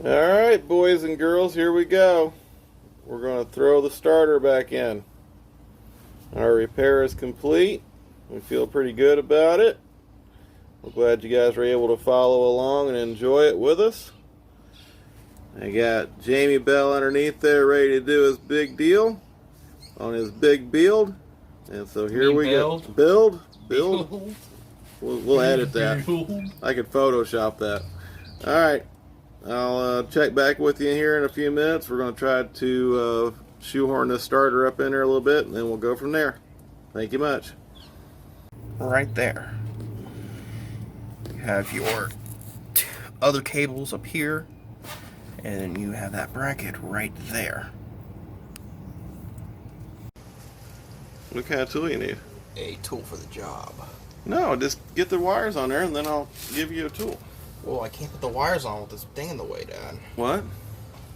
Alright, boys and girls, here we go. We're going to throw the starter back in. Our repair is complete. We feel pretty good about it. We're glad you guys were able to follow along and enjoy it with us. I got Jamie Bell underneath there ready to do his big deal on his big build. And so here we go. Build? We'll edit that. I could Photoshop that. Alright. I'll check back with you here in a few minutes. We're going to try to shoehorn this starter up in there a little bit, and then we'll go from there. Thank you much. Right there. You have your other cables up here, and you have that bracket right there. What kind of tool you need? A tool for the job. No, just get the wires on there, and then I'll give you a tool. Well, I can't put the wires on with this thing in the way, Dad. What?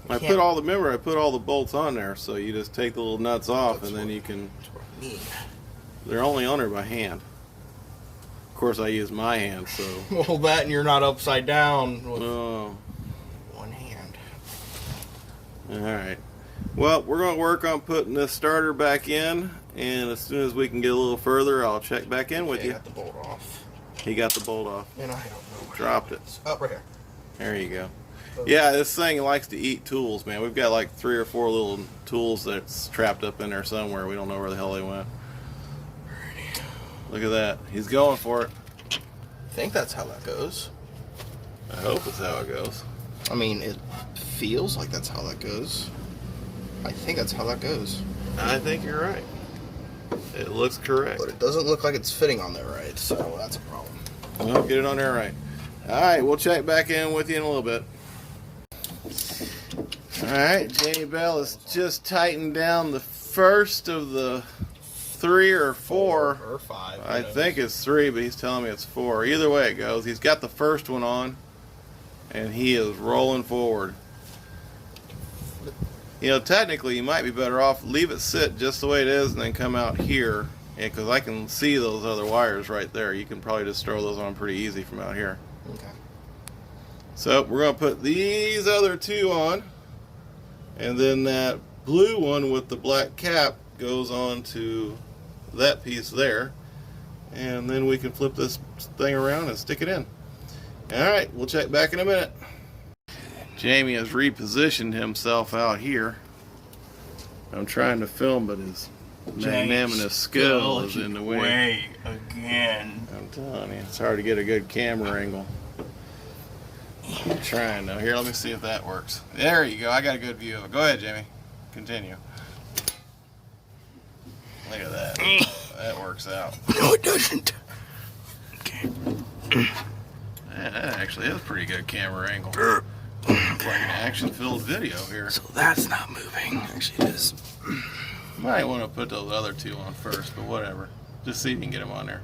I put all the bolts on there, so you just take the little nuts off, and then you can. That's what I mean. They're only on there by hand. Of course, I use my hand, so. Well, that and you're not upside down with one hand. All right. Well, we're going to work on putting this starter back in, and as soon as we can get a little further, I'll check back in with you. I got the bolt off. He got the bolt off. And I don't know. Dropped it. Oh, right here. There you go. Yeah, this thing likes to eat tools, man. We've got like 3 or 4 little tools that's trapped up in there somewhere. We don't know where the hell they went. Look at that. He's going for it. I think that's how that goes. I hope it's how it goes. I mean, it feels like that's how that goes. I think that's how that goes. I think you're right. It looks correct. But it doesn't look like it's fitting on there right, so that's a problem. Well, get it on there right. Alright, we'll check back in with you in a little bit. Alright, Jamie Bell has just tightened down the first of the 3 or 4. Or 5. I think it's 3, but he's telling me it's 4. Either way it goes, he's got the first one on, and he is rolling forward. You know, technically, you might be better off leave it sit just the way it is and then come out here, because I can see those other wires right there. You can probably just throw those on pretty easy from out here. Okay. So we're going to put these other 2 on, and then that blue one with the black cap goes on to that piece there, and then we can flip this thing around and stick it in. Alright, we'll check back in a minute. Jamie has repositioned himself out here. I'm trying to film, but his magnanimous skill is in the way. Again. I'm telling you, it's hard to get a good camera angle. I'm trying though. Here, let me see if that works. There you go. I got a good view of it. Go ahead, Jamie. Continue. Look at that. That works out. No, it doesn't. Okay. That actually is a pretty good camera angle. It's like an action-filled video here. So that's not moving. Actually, it is. Might want to put those other 2 on first, but whatever. Just see if you can get them on there.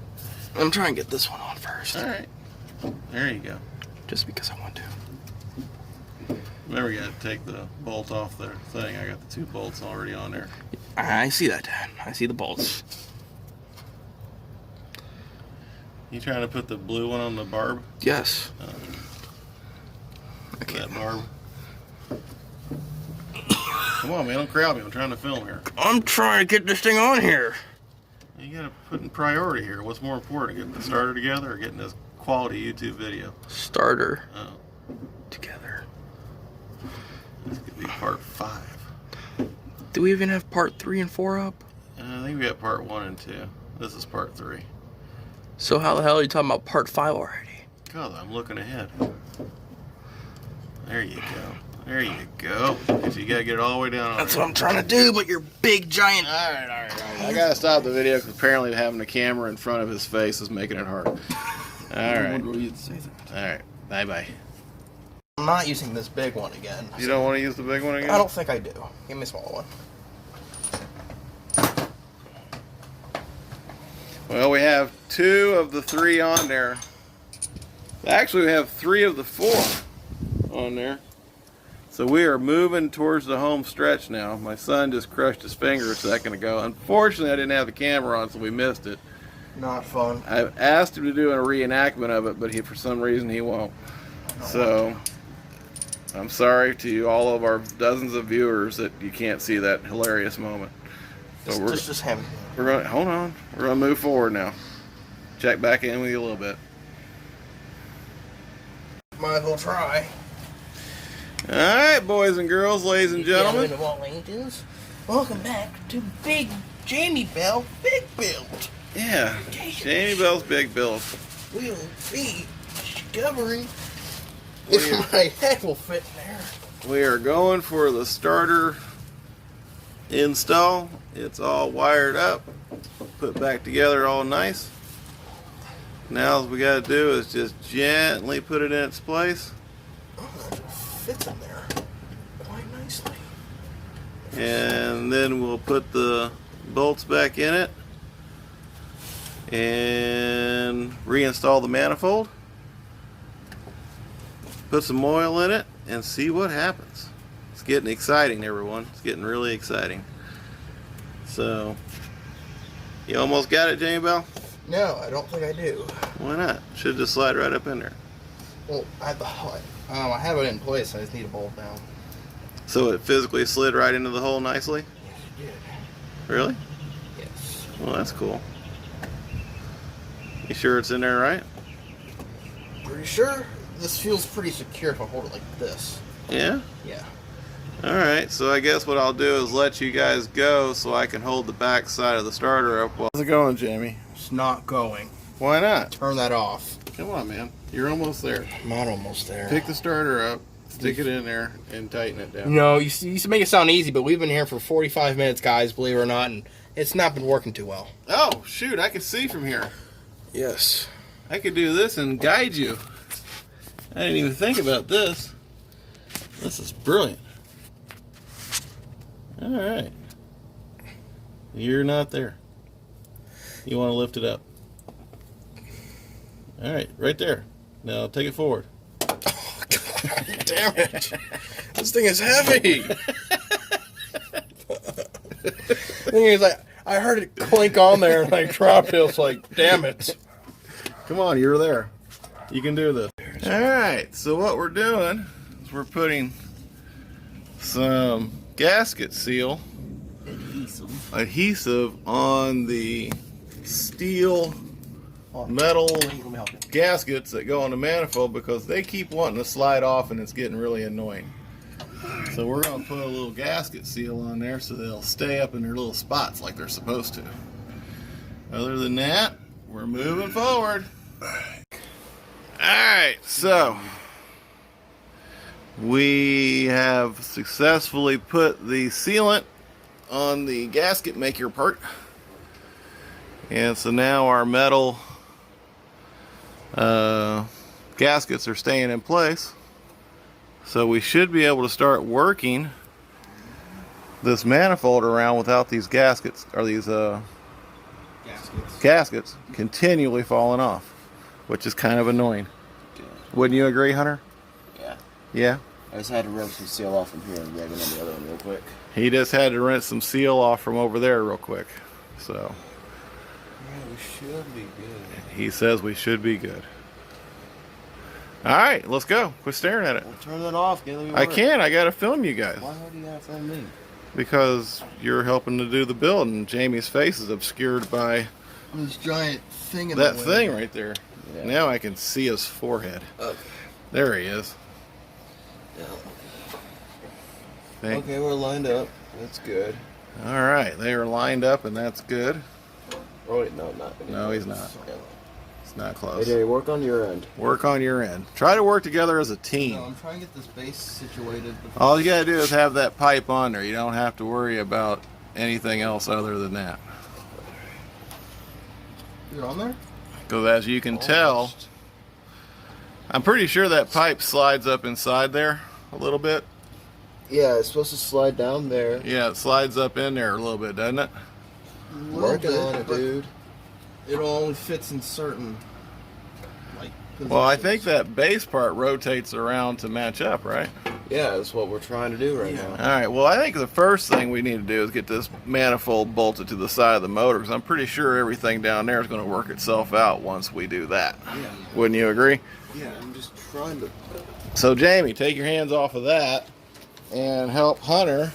I'm trying to get this one on first. All right. There you go. Just because I want to. Remember, you got to take the bolt off the thing. I got the 2 bolts already on there. I see that, Dad. I see the bolts. You trying to put the blue one on the barb? Yes. That barb. Come on, man. Don't crowd me. I'm trying to film here. I'm trying to get this thing on here. You got to put in priority here. What's more important, getting the starter together or getting this quality YouTube video? Starter. Together. This could be part 5. Do we even have part 3 and 4 up? I think we got part 1 and 2. This is part 3. So how the hell are you talking about part 5 already? God, I'm looking ahead. There you go. There you go. Because you got to get it all the way down. That's what I'm trying to do, but you're big, giant... All right. I got to stop the video because apparently having a camera in front of his face is making it hard. All right. All right. Bye-bye. I'm not using this big one again. You don't want to use the big one again? I don't think I do. Give me a small one. Well, we have 2 of the 3 on there. Actually, we have 3 of the 4 on there. So we are moving towards the home stretch now. My son just crushed his finger a second ago. Unfortunately, I didn't have the camera on, so we missed it. Not fun. I've asked him to do a reenactment of it, but for some reason he won't. So I'm sorry to all of our dozens of viewers that you can't see that hilarious moment. But Just have it. we're gonna hold on. We're gonna move forward now. Check back in with you a little bit. Might as well try. All right, boys and girls, ladies and gentlemen. Of all ages, welcome back to Big Jamie Bell Big Build. Yeah, Jamie Bell's Big Build. We'll be discovering if my head will fit in there. We are going for the starter install. It's all wired up, put back together all nice. Now all we got to do is just gently put it in its place. Oh, that fits in there quite nicely. And then we'll put the bolts back in it and reinstall the manifold. Put some oil in it and see what happens. It's getting exciting, everyone. It's getting really exciting. So, you almost got it, Jamie Bell? No, I don't think I do. Why not? Should just slide right up in there. Well, I have I have it in place. I just need a bolt down. So it physically slid right into the hole nicely? Yes, it did. Really? Yes. Well, that's cool. You sure it's in there right? Pretty sure. This feels pretty secure if I hold it like this. Yeah? Yeah. Alright, so I guess what I'll do is let you guys go so I can hold the back side of the starter up. How's it going, Jamie? It's not going. Why not? Turn that off. Come on, man. You're almost there. I'm not almost there. Pick the starter up, stick it in there, and tighten it down. No, you used to make it sound easy, but we've been here for 45 minutes, guys, believe it or not, and it's not been working too well. Oh, shoot, I can see from here. Yes. I could do this and guide you. I didn't even think about this. This is brilliant. Alright. You're not there. You want to lift it up. Alright, right there. Now take it forward. Damn it. This thing is heavy. Thing is, I heard it clink on there and I dropped it. I was like, damn it. Come on, you're there. You can do this. Alright, so what we're doing is we're putting some gasket seal adhesive on the steel metal gaskets that go on the manifold because they keep wanting to slide off and it's getting really annoying. So we're going to put a little gasket seal on there so they'll stay up in their little spots like they're supposed to. Other than that, we're moving forward. Alright, so we have successfully put the sealant on the gasket maker part. And so now our metal gaskets are staying in place. So we should be able to start working this manifold around without these gaskets, or these gaskets continually falling off, which is kind of annoying. Wouldn't you agree, Hunter? Yeah. Yeah? I just had to rub some seal off from here and grab it on the other one real quick. He just had to rinse some seal off from over there real quick. So Yeah, we should be good. he says we should be good. Alright, let's go. Quit staring at it. Well, turn that off. Let me work. I can't. I gotta film you guys. Why do you gotta film me? Because you're helping to do the build and Jamie's face is obscured by This giant thing in that the way. thing right there. Yeah. Now I can see his forehead. Okay. There he is. Yeah. Think- Okay, we're lined up. That's good. Alright, they are lined up and that's good. Oh wait, no, not. No, he's not. Yeah. It's not Hey, close. Jerry, work on your end. Work on your end. Try to work together as a team. No, I'm trying to get this base situated. All you gotta do is have that pipe on there. You don't have to worry about anything else other than that. Is it on there? Because as you can tell, I'm pretty sure that pipe slides up inside there a little bit. Yeah, it's supposed to slide down there. Yeah, it slides up in there a little bit, doesn't it? Working on it, but dude. it only fits in certain, like, Well, I positions. think that base part rotates around to match up, right? Yeah, that's what we're trying to do right Yeah. now. All right, well, I think the first thing we need to do is get this manifold bolted to the side of the motor, because I'm pretty sure everything down there is going to work itself out once we do that. Yeah. Wouldn't you agree? Yeah, I'm just trying to So Jamie, take your hands off of that and help Hunter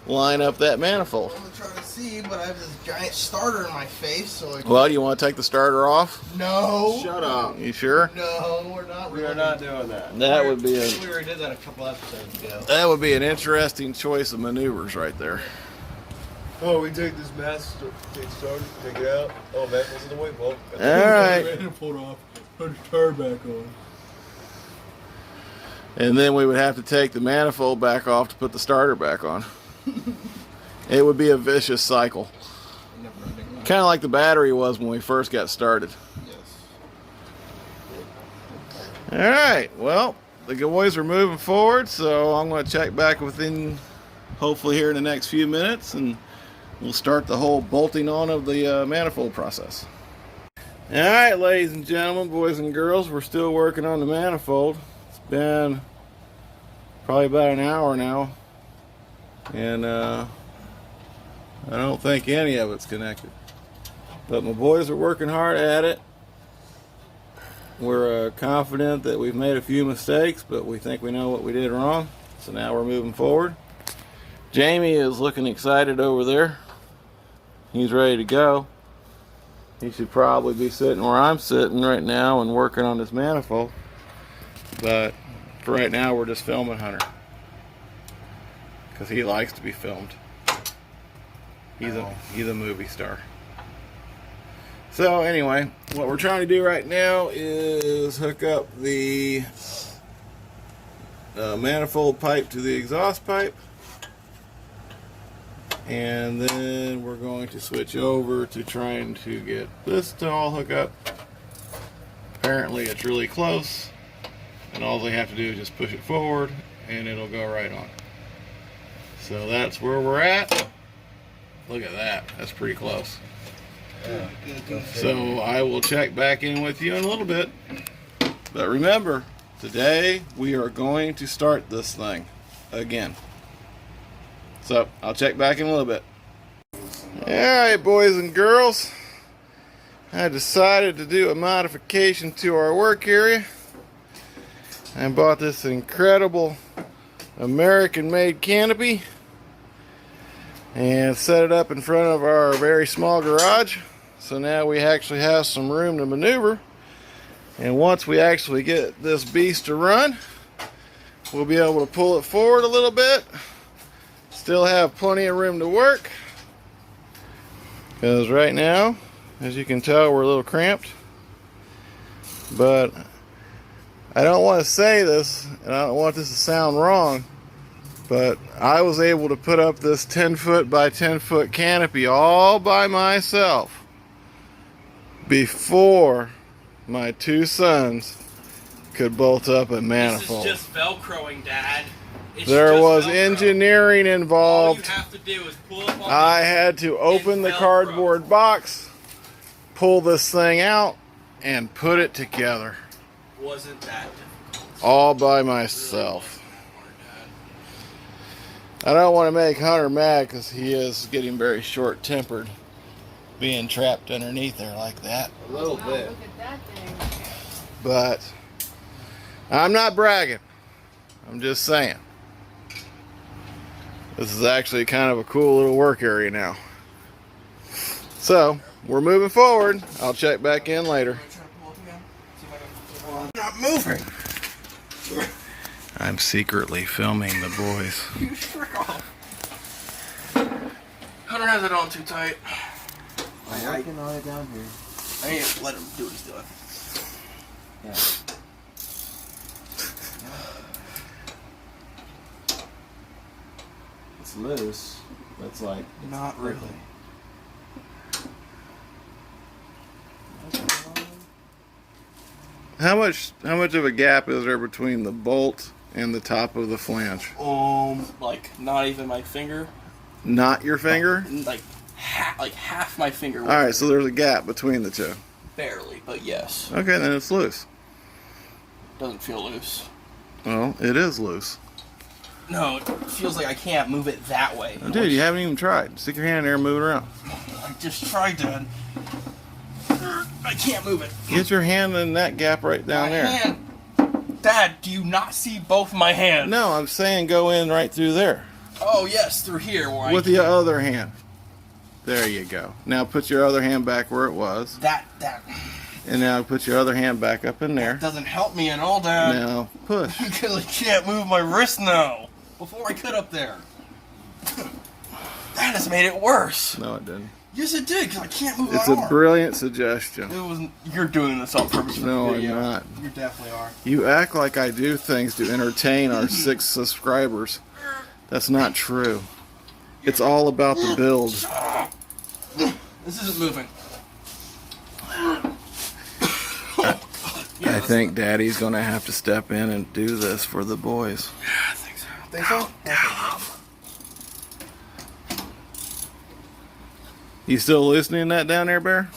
line up that manifold. I'm gonna try to see, but I have this giant starter in my face, so I Well, do you want to take the starter off? No. Shut up. You sure? No, we're not. We are not doing that. That would be We already did that a couple episodes ago. that would be an interesting choice of maneuvers right there. Oh, we take this mask, take it out. Oh, that was in the way. Well, All right. pull it off. Put the tire back on. And then we would have to take the manifold back off to put the starter back on. It would be a vicious cycle. Kind of like the battery was when we first got started. Yes. All right, well, the boys are moving forward, so I'm going to check back within, hopefully here in the next few minutes, and we'll start the whole bolting on of the manifold process. All right, ladies and gentlemen, boys and girls, we're still working on the manifold. It's been probably about an hour now, and I don't think any of it's connected. But my boys are working hard at it. We're confident that we've made a few mistakes, but we think we know what we did wrong. So now we're moving forward. Jamie is looking excited over there. He's ready to go. He should probably be sitting where I'm sitting right now and working on this manifold. But for right now, we're just filming Hunter, because he likes to be filmed. He's a movie star. So anyway, what we're trying to do right now is hook up the manifold pipe to the exhaust pipe, and then we're going to switch over to trying to get this to all hook up. Apparently it's really close, and all they have to do is just push it forward and it'll go right on. So that's where we're at. Look at that, that's pretty close. Yeah. So I will check back in with you in a little bit. But remember, today we are going to start this thing again. So I'll check back in a little bit. Alright, boys and girls, I decided to do a modification to our work area. I bought this incredible American-made canopy and set it up in front of our very small garage. So now we actually have some room to maneuver. And once we actually get this beast to run, we'll be able to pull it forward a little bit. Still have plenty of room to work. Because right now, as you can tell, we're a little cramped. But I don't want to say this, and I don't want this to sound wrong, but I was able to put up this 10-foot by 10-foot canopy all by myself before my two sons could bolt up a manifold. This is just Velcroing, Dad. It's there just was Velcro. engineering involved. All you have to do is pull up on I had to open the cardboard box, pull this thing out, and put it together. Wasn't that difficult? All by myself. I don't want to make Hunter mad because he is getting very short-tempered, being trapped underneath there like that. A little Wow, bit. look at that thing. But I'm not bragging. I'm just saying. This is actually kind of a cool little work area now. So, we're moving forward. I'll check back in later. I'm not moving. I'm secretly filming the boys. You frick off. Hunter has it on too tight. I'm working on it down here. I need to let him do what he's doing. Yeah. It's loose. That's like Not really. How much of a gap is there between the bolt and the top of the flange? Like not even my finger. Not your finger? Like half my finger. All right, so there's a gap between the two. Barely, but yes. Okay, then it's loose. Doesn't feel loose. Well, it is loose. No, it feels like I can't move it that way. Oh, dude, you haven't even tried. Stick your hand in there and move it around. I just tried to. I can't move it. Get your hand in that gap right down My there. hand. Dad, do you not see both my hands? No, I'm saying go in right through there. Oh, yes, through here. Where With the other hand. There you go. Now put your other hand back where it was. That And now put your other hand back up in there. doesn't help me at all, Dad. Now push. Because I can't move my wrist now. Before I could up there. That has made it worse. No, it didn't. Yes, it did, because I can't move It's my a arm. brilliant suggestion. It was. You're doing this on purpose for No, the I'm video. not. You definitely are. You act like I do things to entertain our 6 subscribers. That's not true. It's all about the build. This isn't moving. I think Daddy's going to have to step in and do this for the boys. Yeah, I think so. Think so? You still listening to that down there, Bear?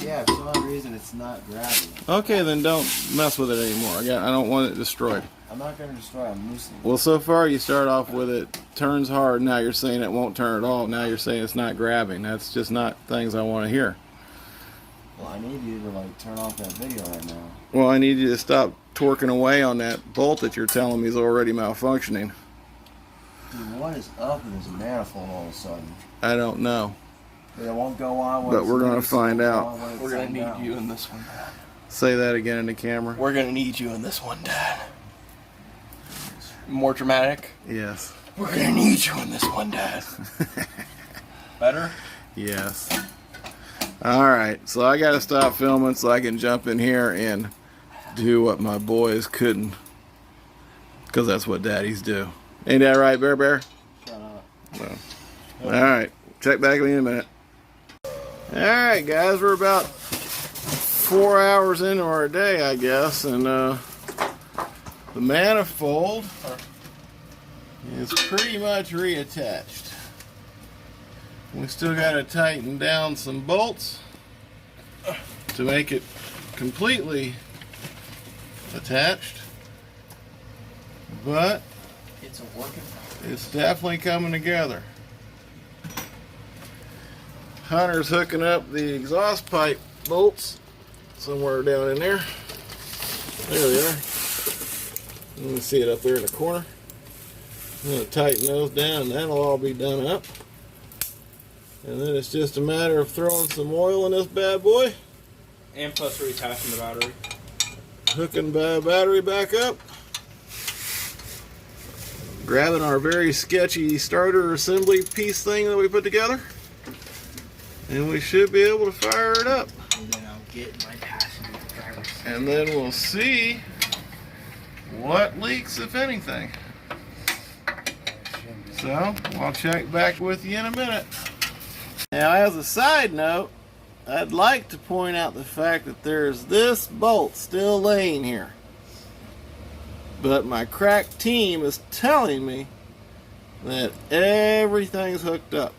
Yeah, for some reason it's not grabbing. Okay, then don't mess with it anymore. I don't want it destroyed. I'm not going to destroy it, I'm loosening it. Well, so far you start off with it turns hard. Now you're saying it won't turn at all. Now you're saying it's not grabbing. That's just not things I want to hear. Well, I need you to like turn off that video right now. Well, I need you to stop torquing away on that bolt that you're telling me is already malfunctioning. Dude, what is up with this manifold all of a sudden? I don't know. It won't go on when But it's we're gonna loose, find it won't out. go on when it's We're gonna set need down. you in this one, Dad. Say that again in the camera. We're gonna need you in this one, Dad. More dramatic. Yes. We're gonna need you in this one, Dad. Better? Yes. All right. So I got to stop filming so I can jump in here and do what my boys couldn't. Because that's what daddies do. Ain't that right, Bear Bear? Shut up. Well, all right. Check back with you in a minute. All right, guys. We're about 4 hours into our day, I guess. And the manifold is pretty much reattached. We still got to tighten down some bolts to make it completely attached, but It's a working. it's definitely coming together. Hunter's hooking up the exhaust pipe bolts somewhere down in there. There they are. You can see it up there in the corner. I'm going to tighten those down and that'll all be done up. And then it's just a matter of throwing some oil in this bad boy, And plus reattaching the battery. hooking the battery back up, grabbing our very sketchy starter assembly piece thing that we put together, and we should be able to fire it up. And then I'll get my passenger driver's seat. And then we'll see what leaks, if anything. So, I'll check back with you in a minute. Now, as a side note, I'd like to point out the fact that there's this bolt still laying here. But my crack team is telling me that everything's hooked up.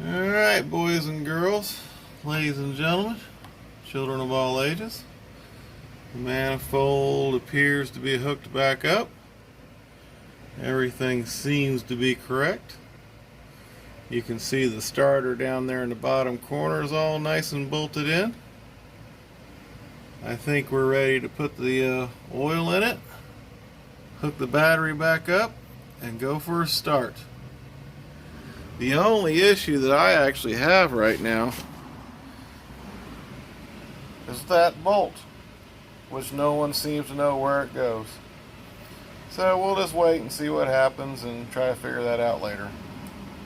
Alright, boys and girls, ladies and gentlemen, children of all ages. The manifold appears to be hooked back up. Everything seems to be correct. You can see the starter down there in the bottom corner is all nice and bolted in. I think we're ready to put the oil in it, hook the battery back up, and go for a start. The only issue that I actually have right now is that bolt, which no one seems to know where it goes. So we'll just wait and see what happens and try to figure that out later.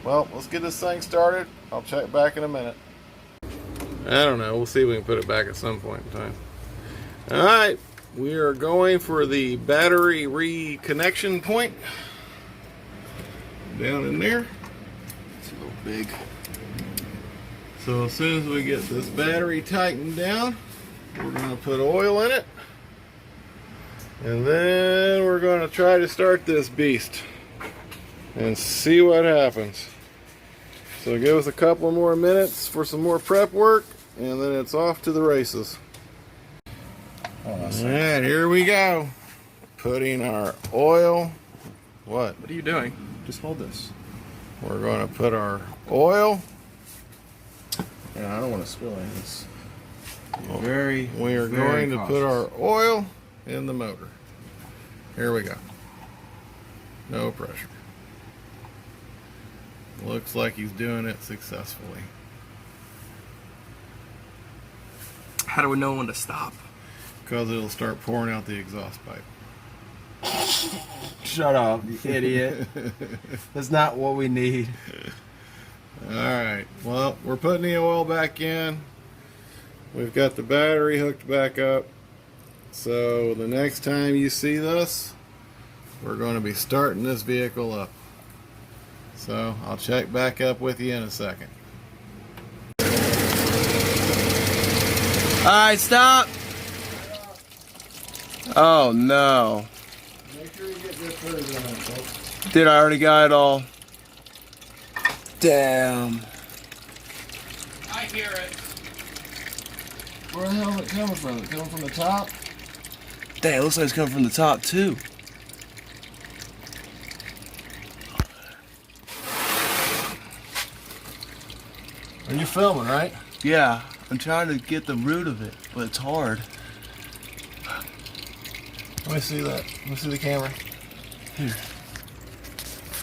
Well, let's get this thing started. I'll check back in a minute. I don't know. We'll see if we can put it back at some point in time. Alright, we are going for the battery reconnection point. Down in there. It's a little big. So as soon as we get this battery tightened down, we're going to put oil in it. And then we're going to try to start this beast and see what happens. So give us a couple more minutes for some more prep work, and then it's off to the races. Alright, here we go. Putting our oil. What? What are you doing? Just hold this. We're going to put our oil. Yeah, I don't want to spill any of this. We are going to put our oil in the motor. Here we go. No pressure. Looks like he's doing it successfully. How do we know when to stop? Because it'll start pouring out the exhaust pipe. Shut up, you idiot. That's not what we need. Alright, well, we're putting the oil back in. We've got the battery hooked back up. So the next time you see this, we're going to be starting this vehicle up. So I'll check back up with you in a second. Alright, stop! Oh no. Make sure you get this footage on it, folks. Dude, I already got it all. Damn. I hear it. Where the hell is it coming from? Is it coming from the top? Dang, it looks like it's coming from the top too. Are you filming, right? Yeah, I'm trying to get the root of it, but it's hard. Let me see that. Let me see the camera. Here.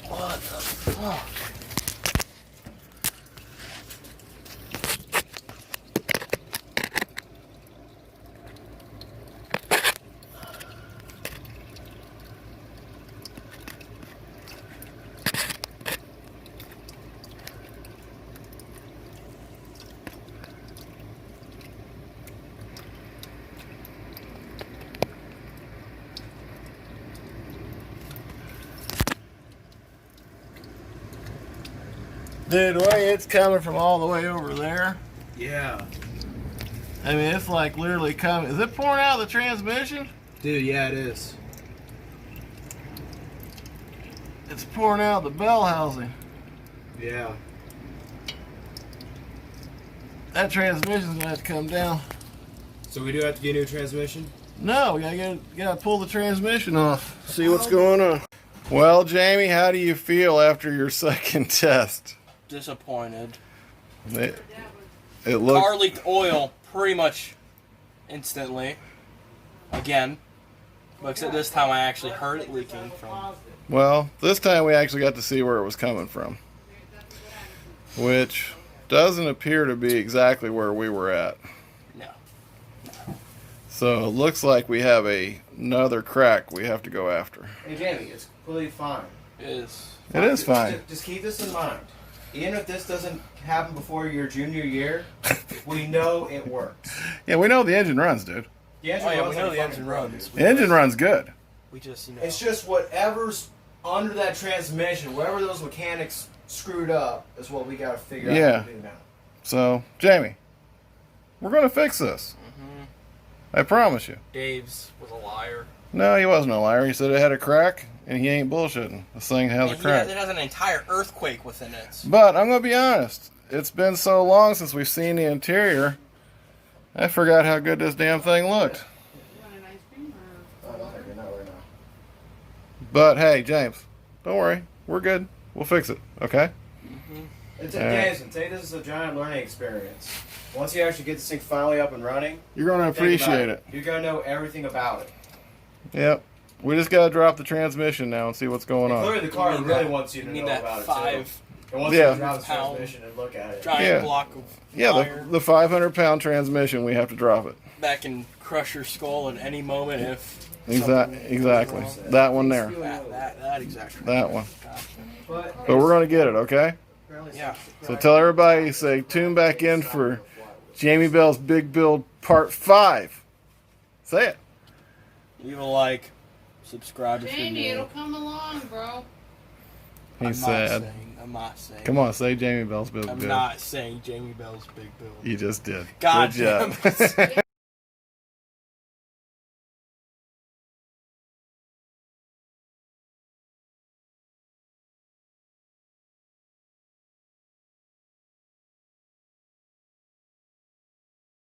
What the fuck? Dude, the way it's coming from all the way over there, Yeah. I mean, it's like literally coming. Is it pouring out of the transmission? Dude, yeah, it is. It's pouring out the bell housing. Yeah. That transmission's gonna have to come down. So we do have to get a new transmission? No, we gotta pull the transmission off. See what's going on. Well, Jamie, how do you feel after your second test? Disappointed. It looks. Car leaked oil pretty much instantly. Again. But except this time I actually heard it leaking from. Well, this time we actually got to see where it was coming from, which doesn't appear to be exactly where we were at. No. So it looks like we have another crack we have to go after. Hey, Jamie, it's completely fine. It is. It is fine. Just keep this in mind. Even if this doesn't happen before your junior year, we know it works. Yeah, we know the engine runs, dude. The engine Oh yeah, runs we know like the a engine fucking runs. The engine runs good. We just, It's just whatever's under that transmission, whatever those mechanics screwed up, is what we got to figure Yeah. out how to do now. So, Jamie, we're going to fix this. I promise you. Dave's was a liar. No, he wasn't a liar. He said it had a crack, and he ain't bullshitting. This thing has a crack. It has an entire earthquake within it. But I'm going to be honest. It's been so long since we've seen the interior, I forgot how good this damn thing looked. Oh, no, you're not right now. But hey, James, don't worry. We're good. We'll fix it, okay? It's All right. Jason, take this as a giant learning experience. Once you actually get this thing finally up and running, You're going to think about appreciate it. You're going to know everything about it. Yep. We just got to drop the transmission now and see what's going on. Clearly, the car You need really that- wants you to need know that about it, 5 too. It wants Yeah. you to drop the pound transmission and look at it. giant Yeah. block of Yeah, wire the 500-pound transmission, we have to drop it. that can crush your skull at any moment if Exactly. That one there. that exactly. That one. Gotcha. But we're going to get it, okay? Yeah. So tell everybody, say, tune back in for Jamie Bell's Big Build Part 5. Say it. Leave a like, subscribe if you're Jamie, new. it'll come along, bro. He said. I'm not saying. Come on, say Jamie Bell's Big I'm Build. not saying Jamie Bell's Big Build. You just did. God Good job. damn it.